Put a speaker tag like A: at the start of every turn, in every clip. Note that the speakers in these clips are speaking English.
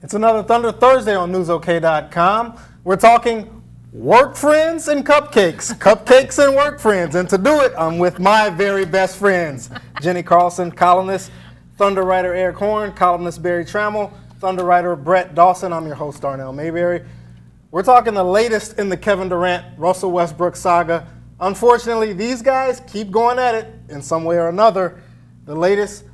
A: It's another Thunder Thursday on newsok.com. We're talking work friends and cupcakes. Cupcakes and work friends. And to do it, I'm with my very best friends. Jenny Carlson, columnist, Thunder writer Eric Horn, columnist Barry Trammell, Thunder writer Brett Dawson. I'm your host, Darnell Mayberry. We're talking the latest in the Kevin Durant, Russell Westbrook saga. Unfortunately, these guys keep going at it in some way or another. The latest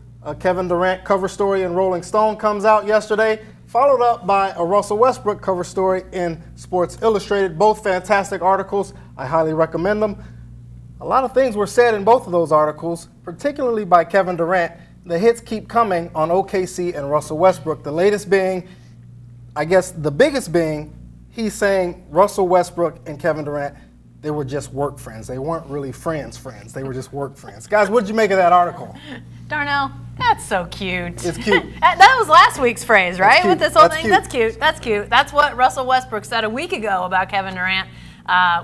A: Kevin Durant cover story in Rolling Stone comes out yesterday, followed up by a Russell Westbrook cover story in Sports Illustrated. Both fantastic articles. I highly recommend them. A lot of things were said in both of those articles, particularly by Kevin Durant. The hits keep coming on OKC and Russell Westbrook. The latest being, I guess the biggest being, he's saying Russell Westbrook and Kevin Durant, they were just work friends. They weren't really friends. They were just work friends. Guys, what did you make of that article?
B: Darnell, that's so cute.
A: It's cute.
B: That was last week's phrase, right? With this whole thing.
A: Cute.
B: That's cute. That's cute. That's what Russell Westbrook said a week ago about Kevin Durant.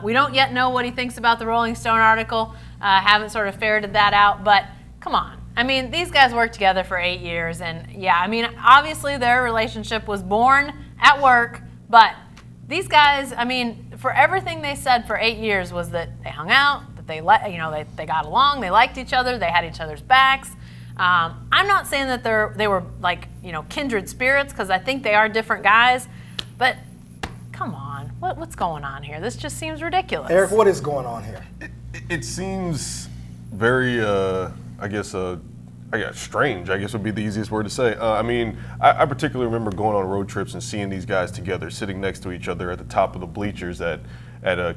B: We don't yet know what he thinks about the Rolling Stone article. Haven't sort of ferreted that out, but come on. I mean, these guys worked together for 8 years, and yeah, I mean, obviously their relationship was born at work, but these guys, I mean, for everything they said for 8 years was that they hung out, that they got along, they liked each other, they had each other's backs. I'm not saying that they were like, kindred spirits, because I think they are different guys, but come on, what's going on here? This just seems ridiculous.
A: Eric, what is going on here?
C: It seems very, strange, I guess would be the easiest word to say. I particularly remember going on road trips and seeing these guys together, sitting next to each other at the top of the bleachers at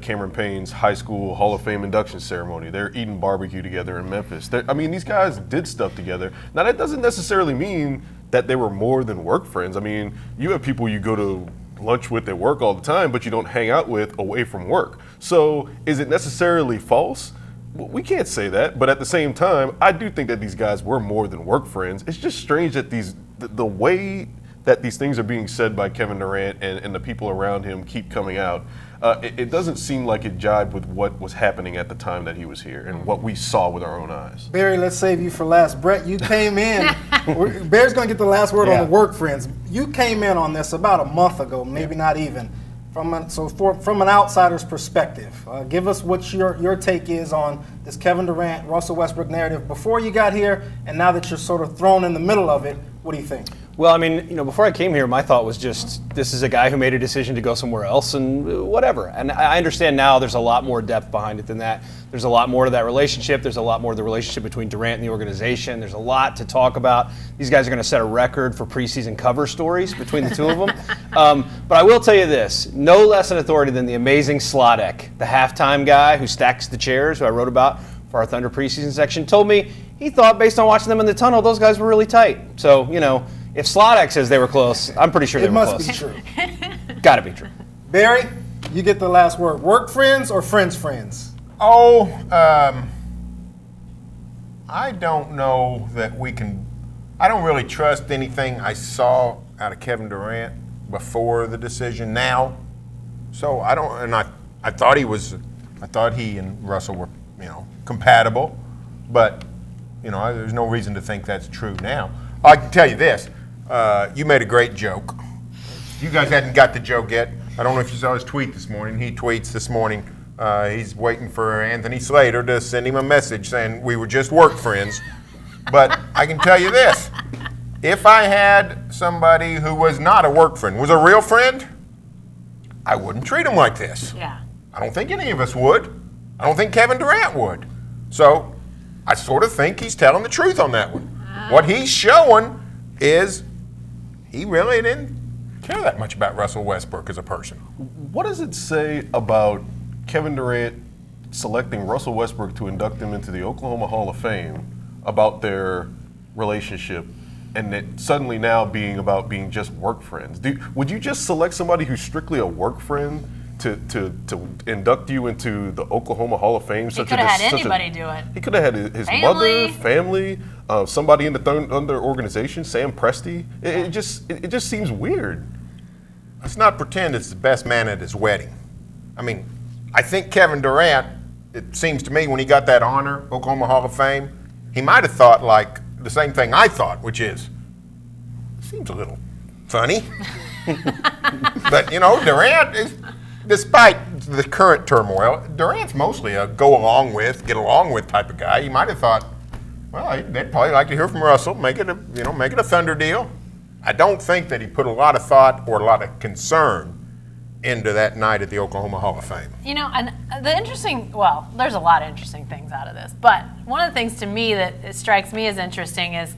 C: Cameron Payne's high school Hall of Fame induction ceremony. They're eating barbecue together in Memphis. These guys did stuff together. Now, that doesn't necessarily mean that they were more than work friends. I mean, you have people you go to lunch with at work all the time, but you don't hang out with away from work. So is it necessarily false? We can't say that, but at the same time, I do think that these guys were more than work friends. It's just strange that the way that these things are being said by Kevin Durant and the people around him keep coming out. It doesn't seem like it jived with what was happening at the time that he was here and what we saw with our own eyes.
A: Barry, let's save you for last. Brett, you came in. Barry's going to get the last word on the work friends. You came in on this about a month ago, maybe not even. From an outsider's perspective, give us what your take is on this Kevin Durant, Russell Westbrook narrative before you got here, and now that you're sort of thrown in the middle of it. What do you think?
D: Well, before I came here, my thought was just this is a guy who made a decision to go somewhere else and whatever. And I understand now there's a lot more depth behind it than that. There's a lot more to that relationship. There's a lot more to the relationship between Durant and the organization. There's a lot to talk about. These guys are going to set a record for preseason cover stories between the two of them. But I will tell you this, no less an authority than the amazing Slodek, the halftime guy who stacks the chairs, who I wrote about for our Thunder preseason section, told me he thought, based on watching them in the tunnel, those guys were really tight. So, if Slodek says they were close, I'm pretty sure they were close.
A: It must be true.
D: Got to be true.
A: Barry, you get the last word. Work friends or friends?
E: I don't know that we can. I don't really trust anything I saw out of Kevin Durant before the decision now. So I don't, and I thought he and Russell were, compatible, but, there's no reason to think that's true now. I can tell you this, you made a great joke. You guys hadn't got the joke yet. I don't know if you saw his tweet this morning. He tweets this morning. He's waiting for Anthony Slater to send him a message saying we were just work friends. But I can tell you this, if I had somebody who was not a work friend, was a real friend, I wouldn't treat him like this.
B: Yeah.
E: I don't think any of us would. I don't think Kevin Durant would. So I sort of think he's telling the truth on that one. What he's showing is he really didn't care that much about Russell Westbrook as a person.
C: What does it say about Kevin Durant selecting Russell Westbrook to induct him into the Oklahoma Hall of Fame about their relationship, and it suddenly now being just work friends? Would you just select somebody who's strictly a work friend to induct you into the Oklahoma Hall of Fame?
B: He could have had anybody do it.
C: He could have had his mother, family, somebody in the Thunder organization, Sam Presti. It just seems weird.
E: Let's not pretend it's the best man at his wedding. I think Kevin Durant, it seems to me, when he got that honor, Oklahoma Hall of Fame, he might have thought like the same thing I thought, which is, seems a little funny. But, Durant is, despite the current turmoil, Durant's mostly a go along with, get along with type of guy. You might have thought, well, they'd probably like to hear from Russell, make it a Thunder deal. I don't think that he put a lot of thought or a lot of concern into that night at the Oklahoma Hall of Fame.
B: And there's a lot of interesting things out of this, but one of the things to me that it strikes me as interesting is,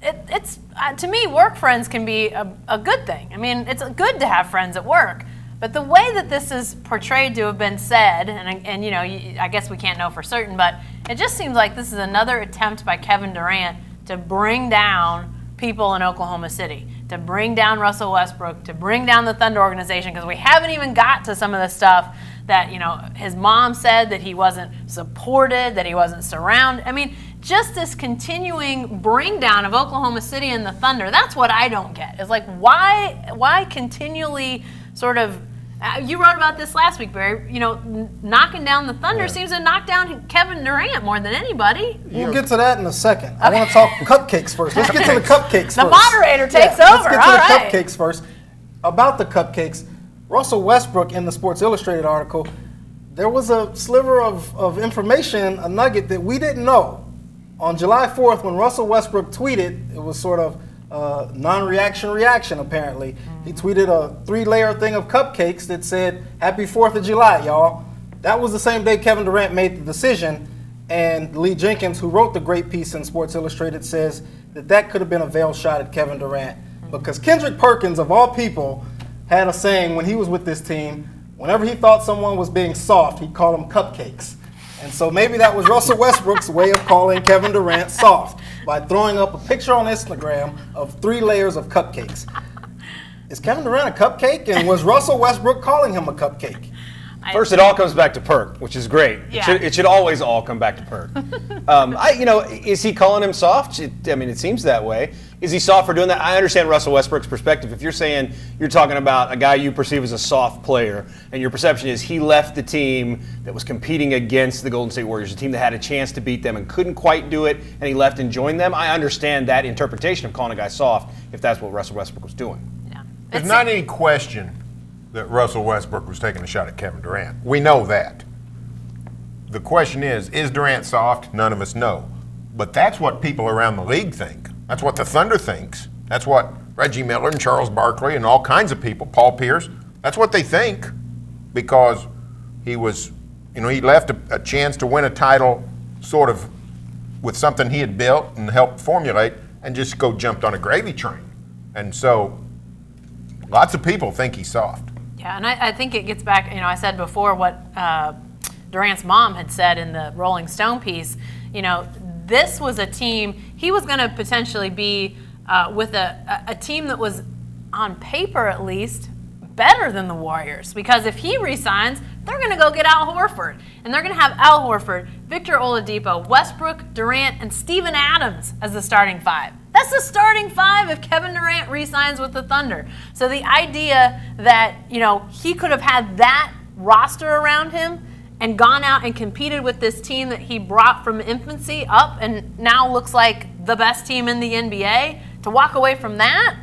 B: it's to me, work friends can be a good thing. I mean, it's good to have friends at work, but the way that this is portrayed to have been said, I guess we can't know for certain, but it just seems like this is another attempt by Kevin Durant to bring down people in Oklahoma City, to bring down Russell Westbrook, to bring down the Thunder organization, because we haven't even got to some of the stuff that, his mom said, that he wasn't supported, that he wasn't surrounded. I mean, just this continuing bring down of Oklahoma City and the Thunder, that's what I don't get. It's like, why continually sort of, you wrote about this last week, Barry, knocking down the Thunder seems to knock down Kevin Durant more than anybody.
A: We'll get to that in a second. I want to talk cupcakes first. Let's get to the cupcakes first.
B: The moderator takes over.
A: Let's get to the cupcakes first. About the cupcakes, Russell Westbrook in the Sports Illustrated article, there was a sliver of information, a nugget that we didn't know. On July 4th, when Russell Westbrook tweeted, it was sort of non-reaction apparently. He tweeted a 3-layer thing of cupcakes that said, "Happy 4th of July, y'all." That was the same day Kevin Durant made the decision, and Lee Jenkins, who wrote the great piece in Sports Illustrated, says that could have been a veiled shot at Kevin Durant, because Kendrick Perkins, of all people, had a saying when he was with this team, whenever he thought someone was being soft, he'd call them cupcakes. And so maybe that was Russell Westbrook's way of calling Kevin Durant soft, by throwing up a picture on Instagram of 3 layers of cupcakes. Is Kevin Durant a cupcake, and was Russell Westbrook calling him a cupcake?
D: First, it all comes back to Perk, which is great.
B: Yeah.
D: It should always all come back to Perk. Is he calling him soft? It seems that way. Is he soft for doing that? I understand Russell Westbrook's perspective. If you're saying you're talking about a guy you perceive as a soft player, and your perception is he left the team that was competing against the Golden State Warriors, a team that had a chance to beat them and couldn't quite do it, and he left and joined them, I understand that interpretation of calling a guy soft if that's what Russell Westbrook was doing.
B: Yeah.
E: There's not any question that Russell Westbrook was taking a shot at Kevin Durant. We know that. The question is Durant soft? None of us know. But that's what people around the league think. That's what the Thunder thinks. That's what Reggie Miller and Charles Barkley and all kinds of people, Paul Pierce, that's what they think, because he was, he left a chance to win a title sort of with something he had built and helped formulate, and just jumped on a gravy train. And so lots of people think he's soft.
B: Yeah, and I think it gets back, I said before what Durant's mom had said in the Rolling Stone piece. This was a team, he was going to potentially be with a team that was, on paper at least, better than the Warriors. Because if he resigns, they're going to go get Al Horford. And they're going to have Al Horford, Victor Oladipo, Westbrook, Durant, and Steven Adams as the starting 5. That's the starting 5 if Kevin Durant re-signs with the Thunder. So the idea that, he could have had that roster around him and gone out and competed with this team that he brought from infancy up and now looks like the best team in the NBA, to walk away from that,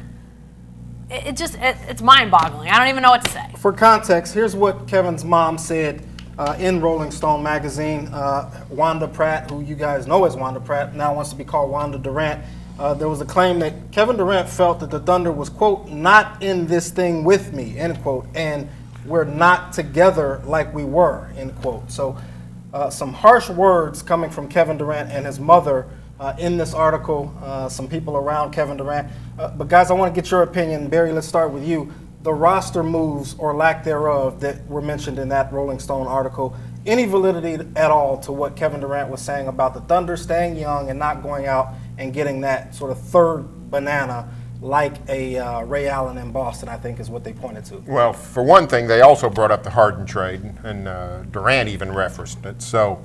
B: it's mind-boggling. I don't even know what to say.
A: For context, here's what Kevin's mom said in Rolling Stone magazine. Wanda Pratt, who you guys know as Wanda Pratt, now wants to be called Wanda Durant. There was a claim that Kevin Durant felt that the Thunder was, quote, not in this thing with me, end quote, and we're not together like we were, end quote. So some harsh words coming from Kevin Durant and his mother in this article, some people around Kevin Durant. But guys, I want to get your opinion. Barry, let's start with you. The roster moves or lack thereof that were mentioned in that Rolling Stone article, any validity at all to what Kevin Durant was saying about the Thunder staying young and not going out and getting that sort of third banana like a Ray Allen in Boston, I think is what they pointed to.
E: Well, for one thing, they also brought up the Harden trade, and Durant even referenced it. So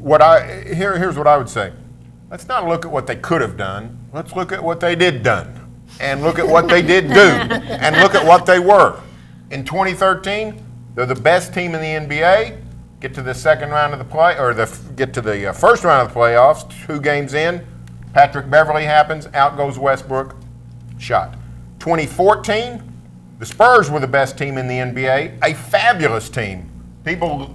E: here's what I would say. Let's not look at what they could have done. Let's look at what they did done, and look at what they did do, and look at what they were. In 2013, they're the best team in the NBA. Get to the second round of the get to the first round of the playoffs. 2 games in, Patrick Beverley happens. Out goes Westbrook. Shot. 2014, the Spurs were the best team in the NBA, a fabulous team. People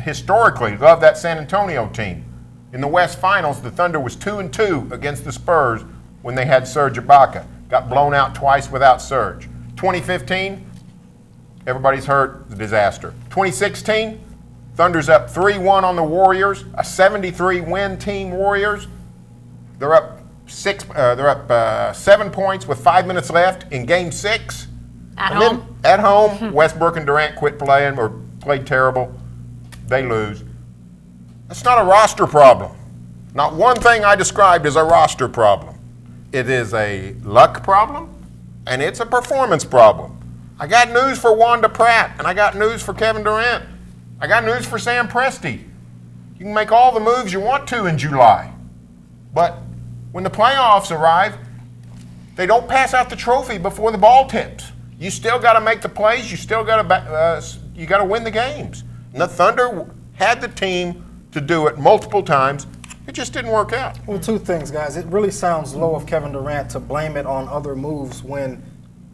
E: historically love that San Antonio team. In the West Finals, the Thunder was 2-2 against the Spurs when they had Serge Ibaka. Got blown out twice without Serge. 2015, everybody's hurt, a disaster. 2016, Thunder's up 3-1 on the Warriors, a 73-win team Warriors. They're up 7 points with 5 minutes left in Game 6. At home, Westbrook and Durant quit playing or played terrible. They lose. That's not a roster problem. Not one thing I described is a roster problem. It is a luck problem, and it's a performance problem. I got news for Wanda Pratt, and I got news for Kevin Durant. I got news for Sam Presti. You can make all the moves you want to in July. But when the playoffs arrive, they don't pass out the trophy before the ball tips. You still got to make the plays. You still got to win the games. And the Thunder had the team to do it multiple times. It just didn't work out.
A: Well, two things, guys. It really sounds low of Kevin Durant to blame it on other moves when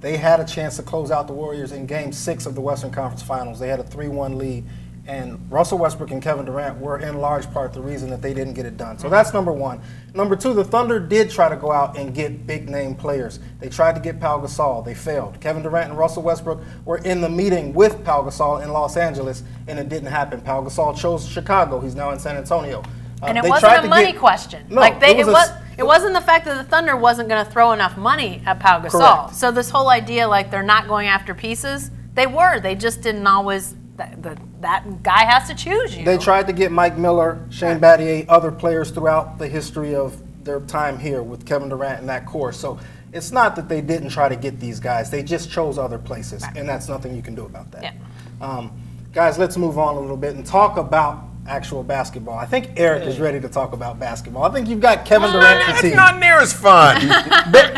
A: they had a chance to close out the Warriors in Game 6 of the Western Conference Finals. They had a 3-1 lead, and Russell Westbrook and Kevin Durant were in large part the reason that they didn't get it done. So that's number one. Number two, the Thunder did try to go out and get big-name players. They tried to get Pau Gasol. They failed. Kevin Durant and Russell Westbrook were in the meeting with Pau Gasol in Los Angeles, and it didn't happen. Pau Gasol chose Chicago. He's now in San Antonio.
B: And it wasn't a money question.
A: No,
B: it wasn't the fact that the Thunder wasn't going to throw enough money at Pau Gasol.
A: Correct.
B: So this whole idea like they're not going after pieces, they were. They just didn't always. That guy has to choose you.
A: They tried to get Mike Miller, Shane Battier, other players throughout the history of their time here with Kevin Durant in that core. So it's not that they didn't try to get these guys. They just chose other places, and that's nothing you can do about that.
B: Yeah.
A: Guys, let's move on a little bit and talk about actual basketball. I think Eric is ready to talk about basketball. I think you've got Kevin Durant fatigue.
E: It's not near as fun.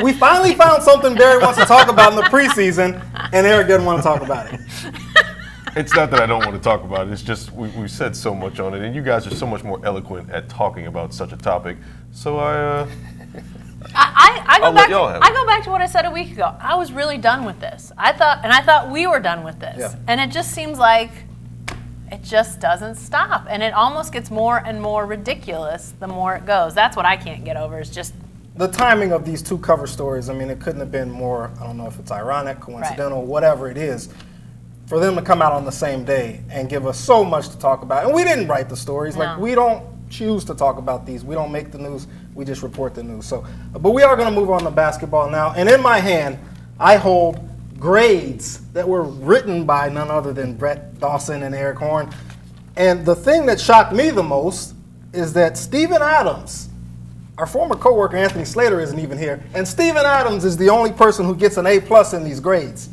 A: We finally found something Barry wants to talk about in the preseason, and Eric doesn't want to talk about it.
C: It's not that I don't want to talk about it. It's just we said so much on it, and you guys are so much more eloquent at talking about such a topic. So
B: I
C: I'll let y'all have it.
B: I go back to what I said a week ago. I was really done with this. I thought we were done with this.
A: Yeah.
B: And it just seems like it just doesn't stop. And it almost gets more and more ridiculous the more it goes. That's what I can't get over is just
A: The timing of these two cover stories, I mean, it couldn't have been more, I don't know if it's ironic, coincidental, whatever it is, for them to come out on the same day and give us so much to talk about. And we didn't write the stories.
B: No.
A: Like, we don't choose to talk about these. We don't make the news. We just report the news. So, but we are going to move on to basketball now. And in my hand, I hold grades that were written by none other than Brett Dawson and Eric Horn. And the thing that shocked me the most is that Steven Adams, our former coworker Anthony Slater, isn't even here, and Steven Adams is the only person who gets an A+ in these grades.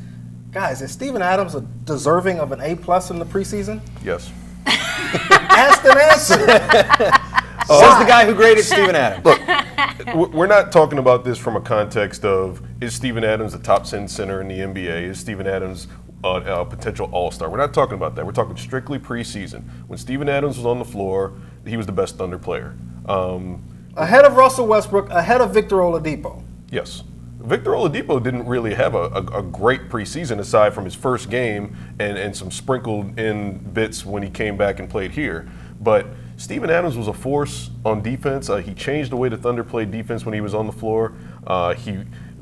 A: Guys, is Steven Adams deserving of an A+ in the preseason?
C: yes.
A: Asked and answered.
D: Says the guy who graded Steven Adams.
C: Look, we're not talking about this from a context of, is Steven Adams the top 10 center in the NBA? Is Steven Adams a potential all-star? We're not talking about that. We're talking strictly preseason. When Steven Adams was on the floor, he was the best Thunder player.
A: Ahead of Russell Westbrook, ahead of Victor Oladipo.
C: Yes. Victor Oladipo didn't really have a great preseason aside from his first game and some sprinkled in bits when he came back and played here. But Steven Adams was a force on defense. He changed the way the Thunder played defense when he was on the floor.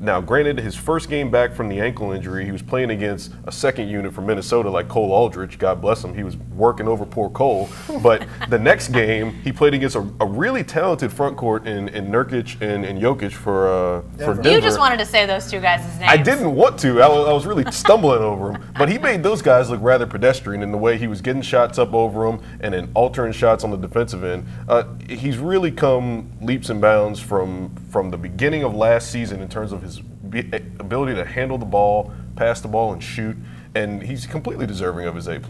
C: Now, granted, his first game back from the ankle injury, he was playing against a second unit from Minnesota like Cole Aldrich. God bless him. He was working over poor Cole. But the next game, he played against a really talented front court in Nurkic and Jokic for Denver.
B: You just wanted to say those two guys' names.
C: I didn't want to. I was really stumbling over him. But he made those guys look rather pedestrian in the way he was getting shots up over them and then altering shots on the defensive end. He's really come leaps and bounds from the beginning of last season in terms of his ability to handle the ball, pass the ball, and shoot. And he's completely deserving of his A+.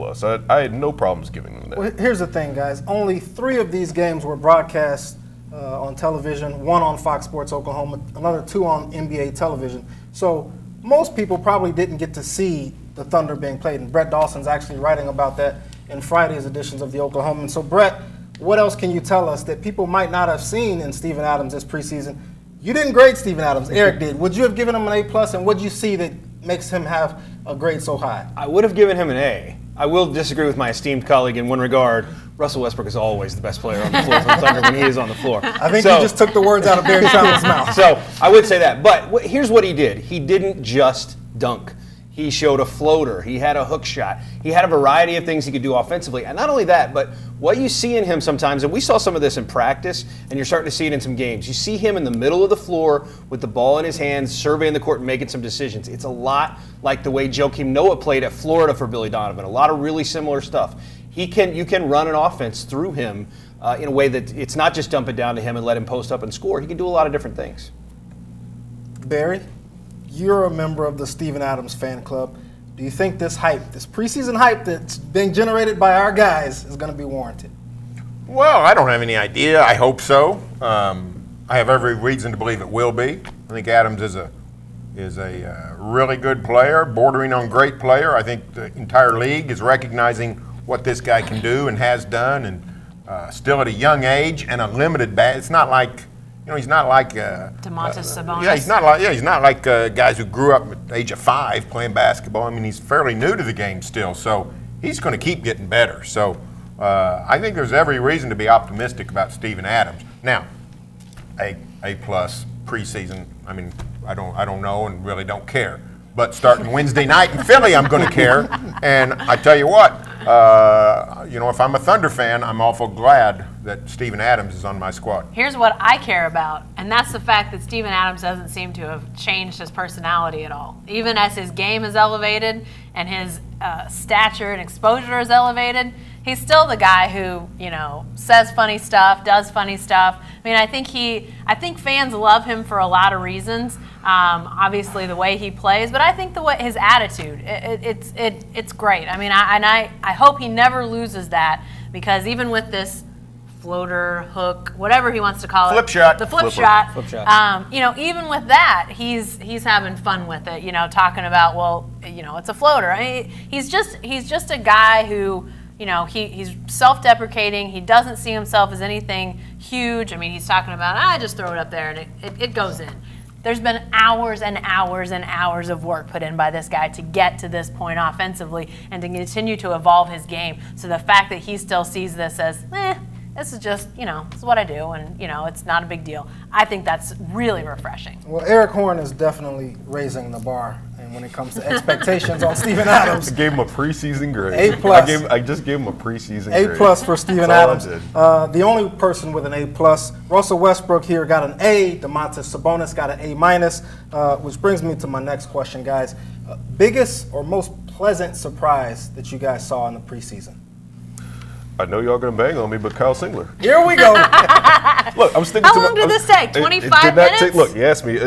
C: I had no problems giving him that.
A: Well, here's the thing, guys. Only 3 of these games were broadcast on television, 1 on Fox Sports Oklahoma, another 2 on NBA television. So most people probably didn't get to see the Thunder being played. And Brett Dawson's actually writing about that in Friday's editions of the Oklahoman. So, Brett, what else can you tell us that people might not have seen in Steven Adams this preseason You didn't grade Steven Adams. Eric did. Would you have given him an A+, and what did you see that makes him have a grade so high?
D: I would have given him an A. I will disagree with my esteemed colleague in one regard. Russell Westbrook is always the best player on the floor for the Thunder when he is on the floor.
A: I think you just took the words out of Barry Troutman's mouth.
D: So I would say that. But here's what he did. He didn't just dunk. He showed a floater. He had a hook shot. He had a variety of things he could do offensively. And not only that, but what you see in him sometimes, and we saw some of this in practice, and you're starting to see it in some games. You see him in the middle of the floor with the ball in his hands, surveying the court and making some decisions. It's a lot like the way Joakim Noah played at Florida for Billy Donovan. A lot of really similar stuff. You can run an offense through him in a way that it's not just dump it down to him and let him post up and score. He can do a lot of different things.
A: Barry, you're a member of the Steven Adams fan club. Do you think this hype, this preseason hype that's being generated by our guys, is going to be warranted?
E: Well, I don't have any idea. I hope so. I have every reason to believe it will be. I think Adams is a really good player, bordering on great player. I think the entire league is recognizing what this guy can do and has done, and still at a young age and a limited It's not like, he's not like
B: Domantas Sabonis.
E: He's not like guys who grew up at the age of 5 playing basketball. I mean, he's fairly new to the game still, so he's going to keep getting better. So I think there's every reason to be optimistic about Steven Adams. Now, A+ preseason. I mean, I don't know and really don't care. But starting Wednesday night in Philly, I'm going to care. And I tell you what, if I'm a Thunder fan, I'm awful glad that Steven Adams is on my squad.
B: Here's what I care about, and that's the fact that Steven Adams doesn't seem to have changed his personality at all. Even as his game is elevated and his stature and exposure is elevated, he's still the guy who, says funny stuff, does funny stuff. I mean, I think fans love him for a lot of reasons. Obviously, the way he plays, but I think his attitude, it's great. I mean, I hope he never loses that, because even with this floater, hook, whatever he wants to call it,
E: Flip shot.
B: the flip shot. Even with that, he's having fun with it. Talking about, it's a floater. I mean, he's just a guy who. He's self-deprecating. He doesn't see himself as anything huge. I mean, he's talking about, I just throw it up there and it goes in. There's been hours and hours and hours of work put in by this guy to get to this point offensively and to continue to evolve his game. So the fact that he still sees this as, this is just, this is what I do, and, it's not a big deal. I think that's really refreshing.
A: Well, Eric Horn is definitely raising the bar, and when it comes to expectations on Steven Adams.
C: I gave him a preseason grade.
A: A+.
C: I just gave him a preseason grade.
A: A+ for Steven
C: That's
A: Adams.
C: all I did.
A: The only person with an A+. Russell Westbrook here got an A. Domantas Sabonis got an A-, which brings me to my next question, guys. Biggest or most pleasant surprise that you guys saw in the preseason?
C: I know y'all gonna bang on me, but Kyle Singler.
A: Here we go.
C: Look, I'm sticking
B: How
C: to
B: long did this take? 25 minutes?
C: Look, you asked me.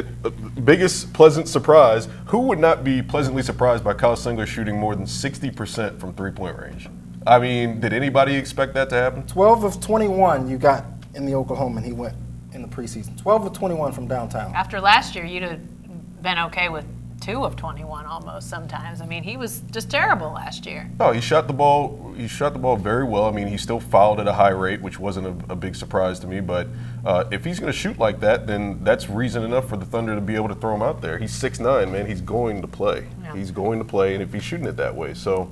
C: Biggest pleasant surprise. Who would not be pleasantly surprised by Kyle Singler shooting more than 60% from three-point range? I mean, did anybody expect that to happen?
A: 12 of 21 you got in the Oklahoman. He went in the preseason. 12 of 21 from downtown.
B: After last year, you'd have been okay with 2 of 21 almost sometimes. I mean, he was just terrible last year.
C: No, he shot the ball. He shot the ball very well. I mean, he still fouled at a high rate, which wasn't a big surprise to me. But if he's going to shoot like that, then that's reason enough for the Thunder to be able to throw him out there. He's 6'9", man. He's going to play.
B: Yeah.
C: He's going to play, and if he's shooting it that way, so.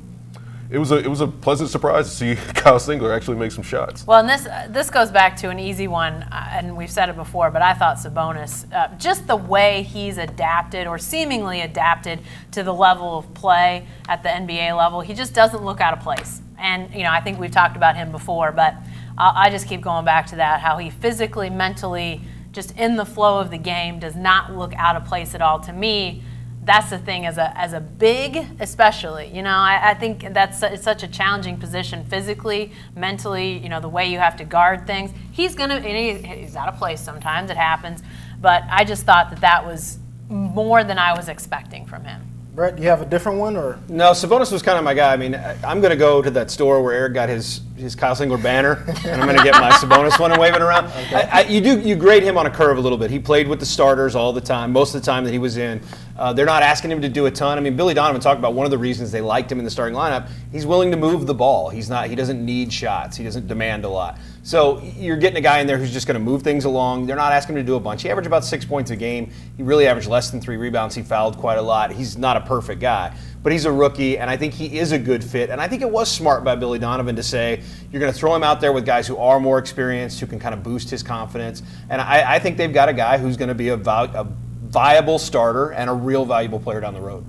C: It was a pleasant surprise to see Kyle Singler actually make some shots.
B: Well, and this goes back to an easy one, and we've said it before, but I thought Sabonis, just the way he's adapted or seemingly adapted to the level of play at the NBA level, he just doesn't look out of place. And, I think we've talked about him before, but I just keep going back to that, how he physically, mentally, just in the flow of the game does not look out of place at all. To me, that's the thing as a big, especially. I think it's such a challenging position physically, mentally. The way you have to guard things. He's out of place sometimes. It happens, but I just thought that was more than I was expecting from him.
A: Brett, do you have a different one, or?
D: No, Sabonis was kind of my guy. I mean, I'm going to go to that store where Eric got his his Kyle Singler banner, and I'm going to get my Sabonis one and wave it around. You grade him on a curve a little bit. He played with the starters all the time, most of the time that he was in. They're not asking him to do a ton. I mean, Billy Donovan talked about one of the reasons they liked him in the starting lineup. He's willing to move the ball. He doesn't need shots. He doesn't demand a lot. So you're getting a guy in there who's just going to move things along. They're not asking him to do a bunch. He averaged about 6 points a game. He really averaged less than 3 rebounds. He fouled quite a lot. He's not a perfect guy, but he's a rookie, and I think he is a good fit. And I think it was smart by Billy Donovan to say, you're going to throw him out there with guys who are more experienced, who can kind of boost his confidence. And I think they've got a guy who's going to be a viable starter and a real valuable player down the road.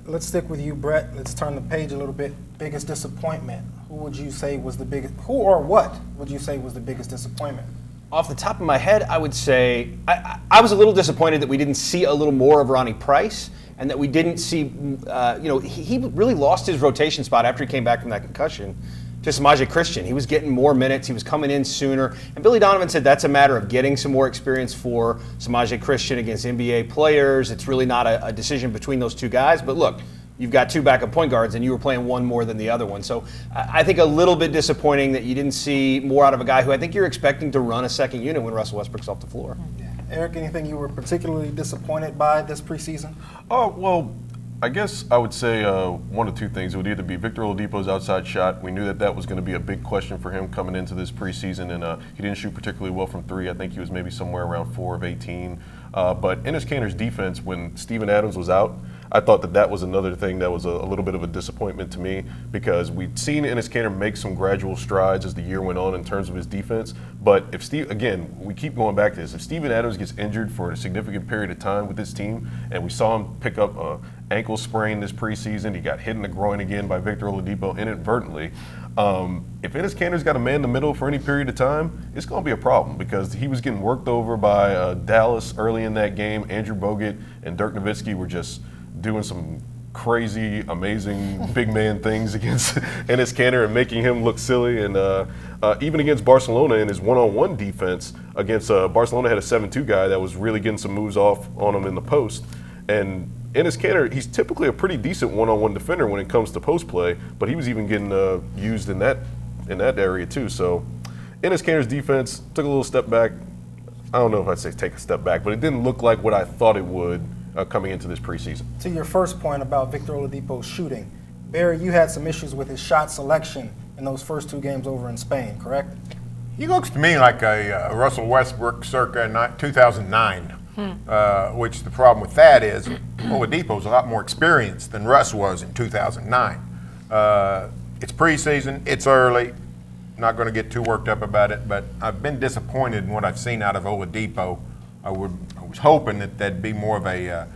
A: Let's stick with you, Brett. Let's turn the page a little bit. Biggest disappointment. Who would you say was the biggest? Who or what would you say was the biggest disappointment?
D: Off the top of my head, I would say I was a little disappointed that we didn't see a little more of Ronnie Price, and that we didn't see. He really lost his rotation spot after he came back from that concussion to Samaje Christian. He was getting more minutes. He was coming in sooner. And Billy Donovan said that's a matter of getting some more experience for Samaje Christian against NBA players. It's really not a decision between those two guys. But look, you've got 2 backup point guards, and you were playing one more than the other one. So I think a little bit disappointing that you didn't see more out of a guy who I think you're expecting to run a second unit when Russell Westbrook's off the floor.
A: Eric, anything you were particularly disappointed by this preseason?
C: Oh, well, I guess I would say one of 2 things. It would either be Victor Oladipo's outside shot. We knew that was going to be a big question for him coming into this preseason, and he didn't shoot particularly well from 3. I think he was maybe somewhere around 4 of 18. But Enes Kanter's defense, when Steven Adams was out, I thought that was another thing that was a little bit of a disappointment to me, because we'd seen Enes Kanter make some gradual strides as the year went on in terms of his defense. But we keep going back to this. If Steven Adams gets injured for a significant period of time with this team, and we saw him pick up an ankle sprain this preseason, he got hit in the groin again by Victor Oladipo inadvertently. If Enes Kanter's got to man the middle for any period of time, it's going to be a problem, because he was getting worked over by Dallas early in that game. Andrew Bogut and Dirk Nowitzki were just doing some crazy, amazing big man things against Enes Kanter and making him look silly. And even against Barcelona in his one-on-one defense against Barcelona had a 7-2 guy that was really getting some moves off on him in the post. And Enes Kanter, he's typically a pretty decent one-on-one defender when it comes to post play, but he was even getting used in that area too. So Enes Kanter's defense took a little step back. I don't know if I'd say take a step back, but it didn't look like what I thought it would coming into this preseason.
A: To your first point about Victor Oladipo's shooting, Barry, you had some issues with his shot selection in those first 2 games over in Spain, correct?
E: He looks to me like a Russell Westbrook circa 2009, which the problem with that is Oladipo's a lot more experienced than Russ was in 2009. It's preseason, it's early, not going to get too worked up about it, but I've been disappointed in what I've seen out of Oladipo. I was hoping that there'd be more of a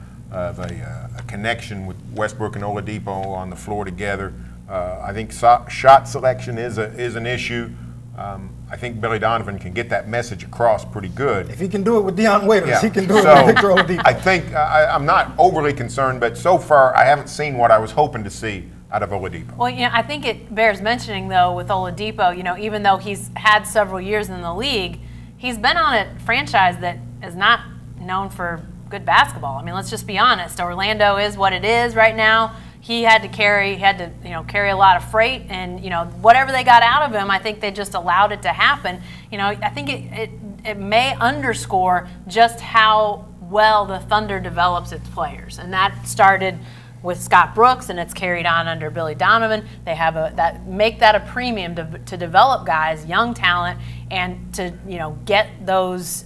E: connection with Westbrook and Oladipo on the floor together. I think shot selection is an issue. I think Billy Donovan can get that message across pretty good.
A: If he can do it with Deion Waiters, he can do it
E: So,
A: with Victor Oladipo.
E: I think I'm not overly concerned, but so far I haven't seen what I was hoping to see out of Oladipo.
B: Well, I think it bears mentioning, though, with Oladipo, even though he's had several years in the league, he's been on a franchise that is not known for good basketball. I mean, let's just be honest. Orlando is what it is right now. He had to carry a lot of freight, and whatever they got out of him, I think they just allowed it to happen. I think it may underscore just how well the Thunder develops its players, and that started with Scott Brooks, and it's carried on under Billy Donovan. They have make that a premium to develop guys, young talent, and to get those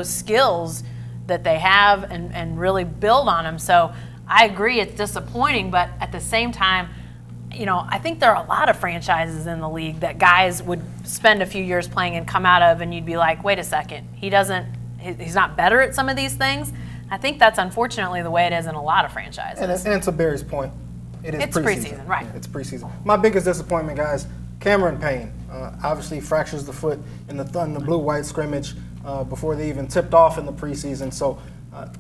B: skills that they have and really build on them. So I agree it's disappointing, but at the same time, I think there are a lot of franchises in the league that guys would spend a few years playing and come out of, and you'd be like, wait a second, he's not better at some of these things. I think that's unfortunately the way it is in a lot of franchises.
A: And to Barry's point, it's preseason.
B: Right.
A: Yeah, it's preseason. My biggest disappointment, guys, Cameron Payne. Obviously fractures the foot in the blue-white scrimmage before they even tipped off in the preseason. So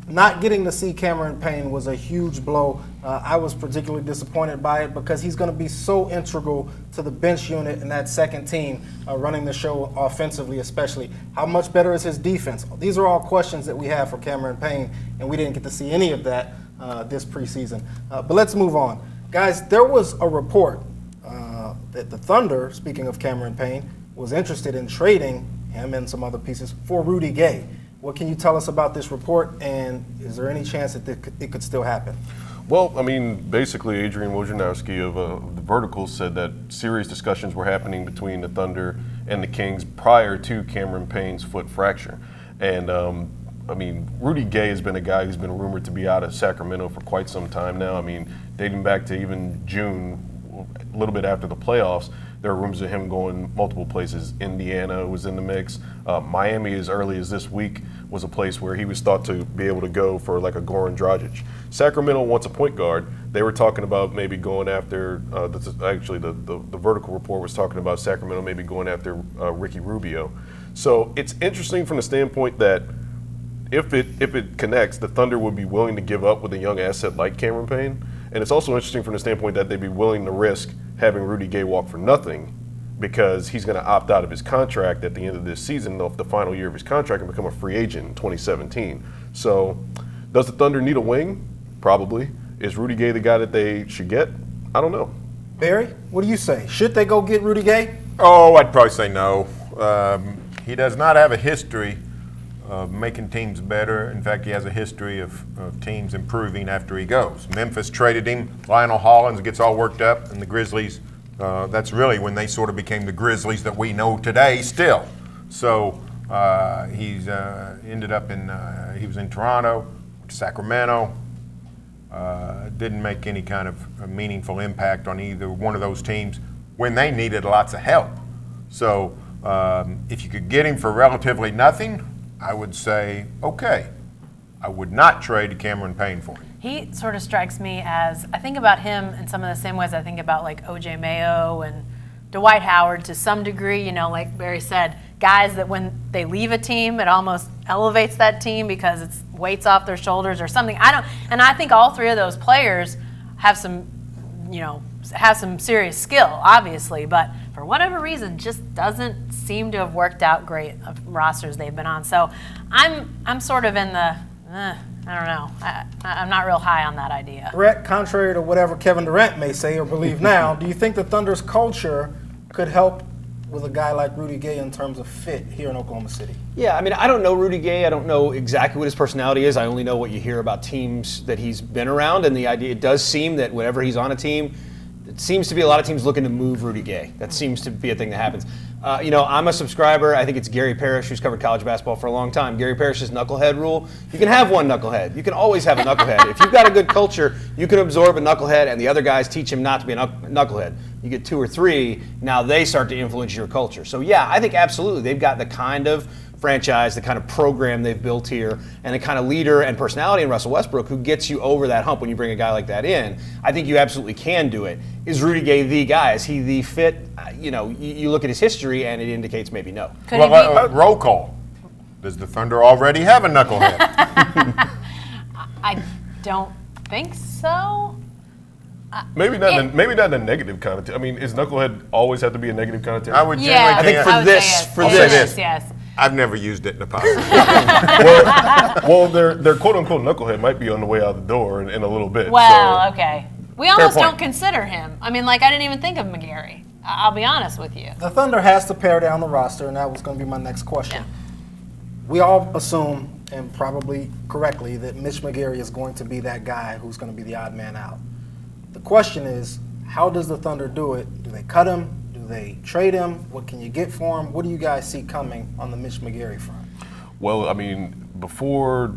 A: not getting to see Cameron Payne was a huge blow. I was particularly disappointed by it because he's going to be so integral to the bench unit and that second team running the show offensively especially. How much better is his defense? These are all questions that we have for Cameron Payne, and we didn't get to see any of that this preseason. But let's move on. Guys, there was a report that the Thunder, speaking of Cameron Payne, was interested in trading him and some other pieces for Rudy Gay. What can you tell us about this report, and is there any chance that it could still happen?
C: Well, I mean, basically, Adrian Wojnarowski of the Vertical said that serious discussions were happening between the Thunder and the Kings prior to Cameron Payne's foot fracture. And, I mean, Rudy Gay has been a guy who's been rumored to be out of Sacramento for quite some time now. I mean, dating back to even June, a little bit after the playoffs, there were rumors of him going multiple places. Indiana was in the mix. Miami, as early as this week, was a place where he was thought to be able to go for like a Goran Dragic. Sacramento wants a point guard. They were talking about maybe going after, actually the Vertical report was talking about Sacramento maybe going after Ricky Rubio. So it's interesting from the standpoint that if it connects, the Thunder would be willing to give up with a young asset like Cameron Payne. And it's also interesting from the standpoint that they'd be willing to risk having Rudy Gay walk for nothing because he's going to opt out of his contract at the end of this season, the final year of his contract, and become a free agent in 2017. So does the Thunder need a wing? Probably. Is Rudy Gay the guy that they should get? I don't know.
A: Barry, what do you say? Should they go get Rudy Gay?
E: Oh, I'd probably say no. He does not have a history of making teams better. In fact, he has a history of teams improving after he goes. Memphis traded him. Lionel Hollins gets all worked up, and the Grizzlies, that's really when they sort of became the Grizzlies that we know today still. So he's ended up he was in Toronto, Sacramento, didn't make any kind of a meaningful impact on either one of those teams when they needed lots of help. So if you could get him for relatively nothing, I would say, okay. I would not trade Cameron Payne for him.
B: He sort of strikes me as, I think about him in some of the same ways I think about like O.J. Mayo and Dwight Howard to some degree, you know, like Barry said, guys that when they leave a team, it almost elevates that team because it's weights off their shoulders or something. And I think all three of those players have some, you know, have some serious skill, obviously, but for whatever reason, just doesn't seem to have worked out great of rosters they've been on. So I'm sort of in the, I don't know. I'm not real high on that idea.
A: Brett, contrary to whatever Kevin Durant may say or believe now, do you think the Thunder's culture could help with a guy like Rudy Gay in terms of fit here in Oklahoma City?
D: Yeah, I mean, I don't know Rudy Gay. I don't know exactly what his personality is. I only know what you hear about teams that he's been around, and the idea, it does seem that whenever he's on a team, it seems to be a lot of teams looking to move Rudy Gay. That seems to be a thing that happens. You know, I'm a subscriber. I think it's Gary Parrish, who's covered college basketball for a long time. Gary Parrish's knucklehead rule. You can have one knucklehead. You can always have a knucklehead. If you've got a good culture, you can absorb a knucklehead, and the other guys teach him not to be a knucklehead. You get 2 or 3, now they start to influence your culture. So, yeah, I think absolutely. They've got the kind of franchise, the kind of program they've built here, and the kind of leader and personality in Russell Westbrook who gets you over that hump when you bring a guy like that in. I think you absolutely can do it. Is Rudy Gay the guy? Is he the fit? You know, you look at his history and it indicates maybe no.
E: Roll call. Does the Thunder already have a knucklehead?
B: I don't think so.
C: Maybe not in a negative connotation. I mean, is knucklehead always have to be a negative connotation?
E: I would
B: Yeah,
E: generally
D: think
E: think
D: for this,
B: yes.
E: I've never used it in the positive.
C: well, their quote-unquote knucklehead might be on the way out the door in a little bit.
B: Well,
C: so.
B: okay. We almost
D: point.
B: don't consider him. I mean, like, I didn't even think of McGarry. I'll be honest with you.
A: The Thunder has to pare down the roster, and that was going to be my next question. We all assume, and probably correctly, that Mitch McGarry is going to be that guy who's going to be the odd man out. The question is, how does the Thunder do it? Do they cut him? Do they trade him? What can you get for him? What do you guys see coming on the Mitch McGarry front?
C: Well, I mean, before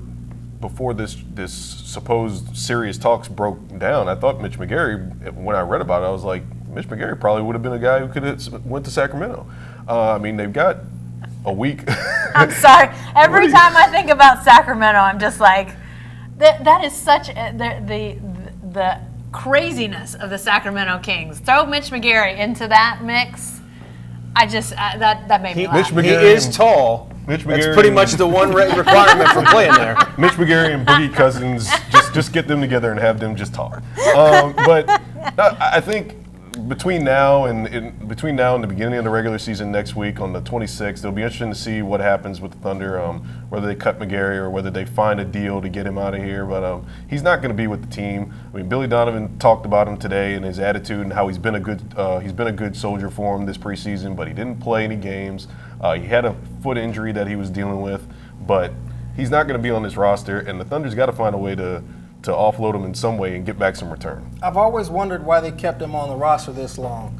C: this supposed serious talks broke down, I thought Mitch McGarry, when I read about it, I was like, Mitch McGarry probably would have been a guy who could have went to Sacramento. I mean, they've got a week.
B: I'm sorry. Every time I think about Sacramento, I'm just like, that is such the craziness of the Sacramento Kings. Throw Mitch McGarry into that mix. I just that made me laugh.
C: Mitch
D: He
C: McGarry
D: is tall.
C: Mitch
D: That's
C: McGarry
D: pretty much the one requirement from playing there.
C: Mitch McGarry and Boogie Cousins, just get them together and have them just talk. But I think between now and the beginning of the regular season next week on the 26th, it'll be interesting to see what happens with the Thunder, whether they cut McGarry or whether they find a deal to get him out of here. But he's not going to be with the team. I mean, Billy Donovan talked about him today and his attitude and how he's been a good soldier for him this preseason, but he didn't play any games. He had a foot injury that he was dealing with, but he's not going to be on this roster, and the Thunder's got to find a way to offload him in some way and get back some return.
A: I've always wondered why they kept him on the roster this long.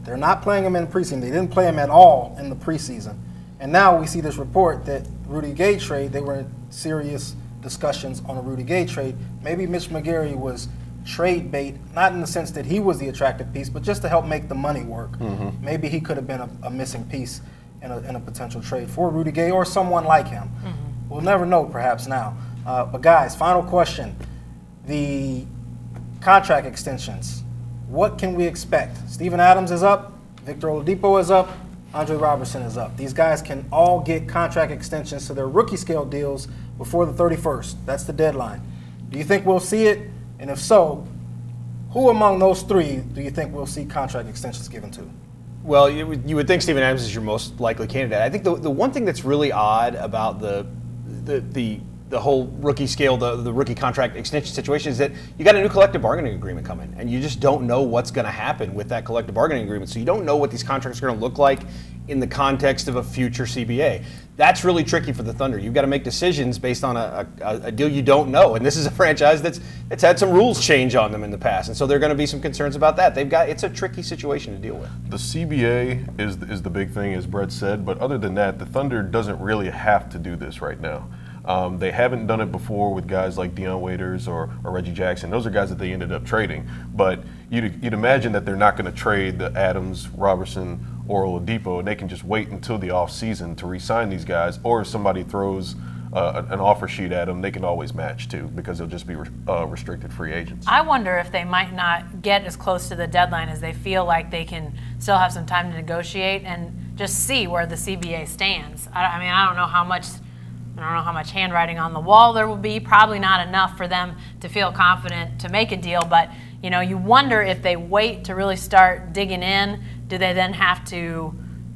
A: They're not playing him in preseason. They didn't play him at all in the preseason. And now we see this report that Rudy Gay trade, they were in serious discussions on a Rudy Gay trade. Maybe Mitch McGarry was trade bait, not in the sense that he was the attractive piece, but just to help make the money work. Mm-hmm. Maybe he could have been a missing piece in a potential trade for Rudy Gay or someone like him. Mm-hmm. We'll never know perhaps now. But guys, final question. The contract extensions, what can we expect? Steven Adams is up, Victor Oladipo is up, Andre Robertson is up. These guys can all get contract extensions to their rookie scale deals before the 31st. That's the deadline. Do you think we'll see it? And if so, who among those three do you think we'll see contract extensions given to?
D: Well, you would think Steven Adams is your most likely candidate. I think the one thing that's really odd about the whole rookie scale, the rookie contract extension situation is that you got a new collective bargaining agreement coming, and you just don't know what's going to happen with that collective bargaining agreement. So you don't know what these contracts are going to look like in the context of a future CBA. That's really tricky for the Thunder. You've got to make decisions based on a deal you don't know, and this is a franchise that's had some rules change on them in the past, and so there are going to be some concerns about that. It's a tricky situation to deal with.
C: The CBA is the big thing, as Brett said, but other than that, the Thunder doesn't really have to do this right now. They haven't done it before with guys like Dion Waiters or Reggie Jackson. Those are guys that they ended up trading. But you'd imagine that they're not going to trade the Adams, Robertson, or Oladipo, and they can just wait until the offseason to re-sign these guys. Or if somebody throws an offer sheet at them, they can always match too, because they'll just be restricted free agents.
B: I wonder if they might not get as close to the deadline as they feel like they can still have some time to negotiate and just see where the CBA stands. I don't know how much handwriting on the wall there will be. Probably not enough for them to feel confident to make a deal. But you wonder if they wait to really start digging in, do they then have to,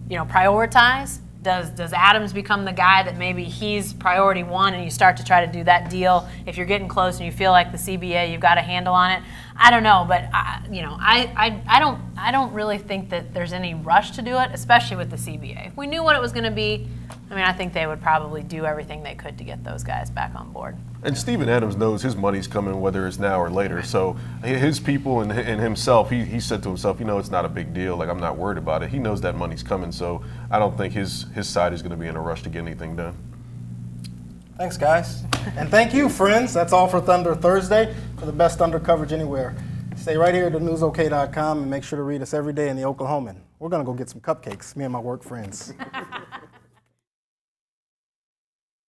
B: prioritize? Does Adams become the guy that maybe he's priority one, and you start to try to do that deal if you're getting close and you feel like the CBA, you've got a handle on it? I don't know, but I don't really think that there's any rush to do it, especially with the CBA. If we knew what it was going to be, I think they would probably do everything they could to get those guys back on board.
C: And Steven Adams knows his money's coming whether it's now or later. So his people and himself, he said to himself, it's not a big deal. Like, I'm not worried about it. He knows that money's coming. So I don't think his side is going to be in a rush to get anything done.
A: Thanks, guys. And thank you, friends. That's all for Thunder Thursday. For the best Thunder coverage anywhere, stay right here at newsok.com and make sure to read us every day in the Oklahoman. We're going to go get some cupcakes, me and my work friends.